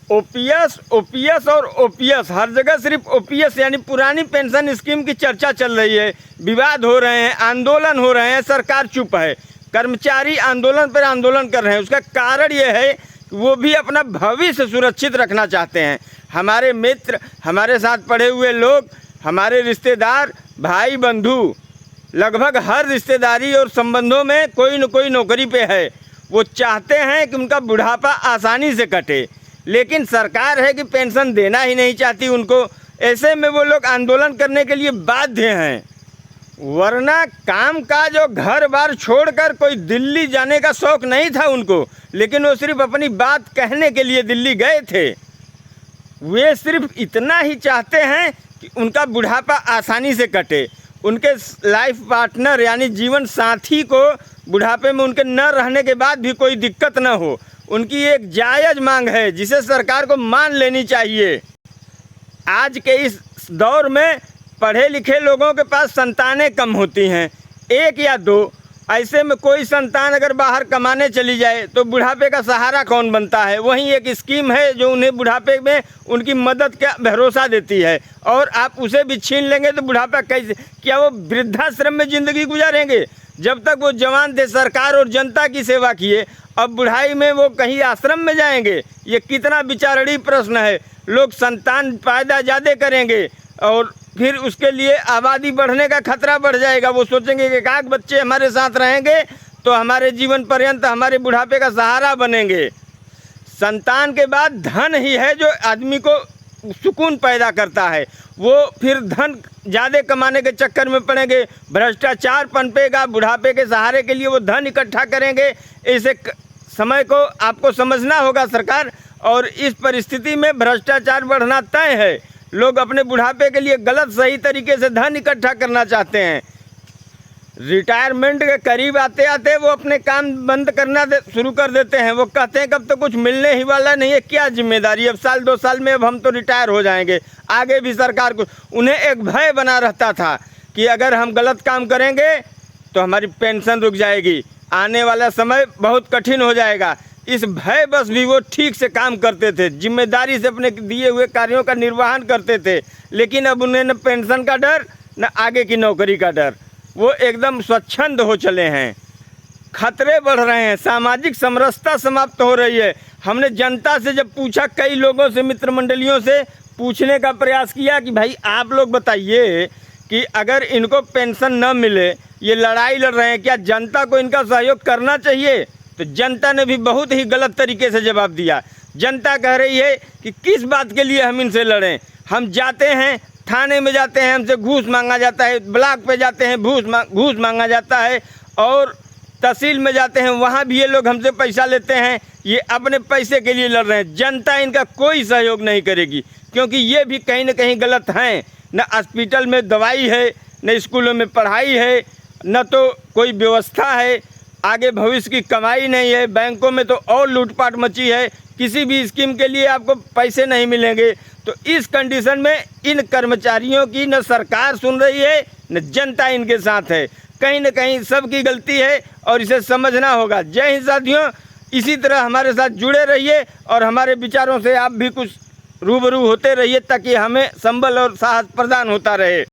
OPS OPS और OPS, हर जगह सिर्फ ओपीएस यानी पुरानी पेंशन स्कीम की चर्चा चल रही है। विवाद हो रहे हैं, आंदोलन हो रहे हैं, सरकार चुप है। कर्मचारी आंदोलन पर आंदोलन कर रहे हैं। उसका कारण ये है कि वो भी अपना भविष्य सुरक्षित रखना चाहते हैं। हमारे मित्र, हमारे साथ पढ़े हुए लोग, हमारे रिश्तेदार, भाई बंधु, लगभग हर रिश्तेदारी और संबंधों में कोई न कोई नौकरी पे है। वो चाहते हैं कि उनका बुढ़ापा आसानी से कटे, लेकिन सरकार है कि पेंशन देना ही नहीं चाहती उनको। ऐसे में वो लोग आंदोलन करने के लिए बाध्य हैं। वरना काम काज और घर बार छोड़कर कोई दिल्ली जाने का शौक़ नहीं था उनको, लेकिन वो सिर्फ अपनी बात कहने के लिए दिल्ली गए थे। वे सिर्फ इतना ही चाहते हैं कि उनका बुढ़ापा आसानी से कटे, उनके लाइफ पार्टनर यानी जीवन साथी को बुढ़ापे में उनके न रहने के बाद भी कोई दिक्कत न हो। उनकी एक जायज़ मांग है जिसे सरकार को मान लेनी चाहिए। आज के इस दौर में पढ़े लिखे लोगों के पास संतानें कम होती हैं, एक या दो। ऐसे में कोई संतान अगर बाहर कमाने चली जाए तो बुढ़ापे का सहारा कौन बनता है? वहीं एक स्कीम है जो उन्हें बुढ़ापे में उनकी मदद का भरोसा देती है, और आप उसे भी छीन लेंगे तो बुढ़ापा कैसे? क्या वो वृद्धाश्रम में ज़िंदगी गुजारेंगे? जब तक वो जवान थे सरकार और जनता की सेवा किए, अब बुढ़ाई में वो कहीं आश्रम में जाएंगे? ये कितना विचारणीय प्रश्न है। लोग संतान पैदा ज़्यादा करेंगे और फिर उसके लिए आबादी बढ़ने का खतरा बढ़ जाएगा। वो सोचेंगे कि एकाक बच्चे हमारे साथ रहेंगे तो हमारे जीवन पर्यंत हमारे बुढ़ापे का सहारा बनेंगे। संतान के बाद धन ही है जो आदमी को सुकून पैदा करता है। वो फिर धन ज़्यादा कमाने के चक्कर में पड़ेंगे, भ्रष्टाचार पनपेगा, बुढ़ापे के सहारे के लिए वो धन इकट्ठा करेंगे। इसे समय को आपको समझना होगा सरकार, और इस परिस्थिति में भ्रष्टाचार बढ़ना तय है। लोग अपने बुढ़ापे के लिए गलत सही तरीके से धन इकट्ठा करना चाहते हैं। रिटायरमेंट के करीब आते आते वो अपने काम बंद करना शुरू कर देते हैं। वो कहते हैं कब तो कुछ मिलने ही वाला नहीं है, क्या जिम्मेदारी, अब साल 2 साल में अब हम तो रिटायर हो जाएंगे, आगे भी सरकार को। उन्हें एक भय बना रहता था कि अगर हम गलत काम करेंगे तो हमारी पेंशन रुक जाएगी, आने वाला समय बहुत कठिन हो जाएगा। इस भय बस भी वो ठीक से काम करते थे, जिम्मेदारी से अपने दिए हुए कार्यों का निर्वहन करते थे। लेकिन अब उन्हें न पेंशन का डर, न आगे की नौकरी का डर। वो एकदम स्वच्छंद हो चले हैं। खतरे बढ़ रहे हैं, सामाजिक समरसता समाप्त हो रही है। हमने जनता से जब पूछा, कई लोगों से, मित्र मंडलियों से पूछने का प्रयास किया कि भाई आप लोग बताइए कि अगर इनको पेंशन न मिले, ये लड़ाई लड़ रहे हैं, क्या जनता को इनका सहयोग करना चाहिए? तो जनता ने भी बहुत ही गलत तरीके से जवाब दिया। जनता कह रही है कि किस बात के लिए हम इनसे लड़ें? हम जाते हैं, थाने में जाते हैं, हमसे घूस मांगा जाता है, ब्लॉक पे जाते हैं, घूस मांगा जाता है, और तहसील में जाते हैं, वहाँ भी ये लोग हमसे पैसा लेते हैं। ये अपने पैसे के लिए लड़ रहे हैं। जनता इनका कोई सहयोग नहीं करेगी, क्योंकि ये भी कहीं ना कहीं गलत हैं। न हॉस्पिटल में दवाई है, न स्कूलों में पढ़ाई है, न तो कोई व्यवस्था है, आगे भविष्य की कमाई नहीं है। बैंकों में तो और लूटपाट मची है, किसी भी स्कीम के लिए आपको पैसे नहीं मिलेंगे। तो इस कंडीशन में इन कर्मचारियों की न सरकार सुन रही है, न जनता इनके साथ है। कहीं न कहीं सबकी गलती है और इसे समझना होगा। जय हिंद साथियों, इसी तरह हमारे साथ जुड़े रहिए और हमारे विचारों से आप भी कुछ रूबरू होते रहिए, ताकि हमें संबल और साहस प्रदान होता रहे।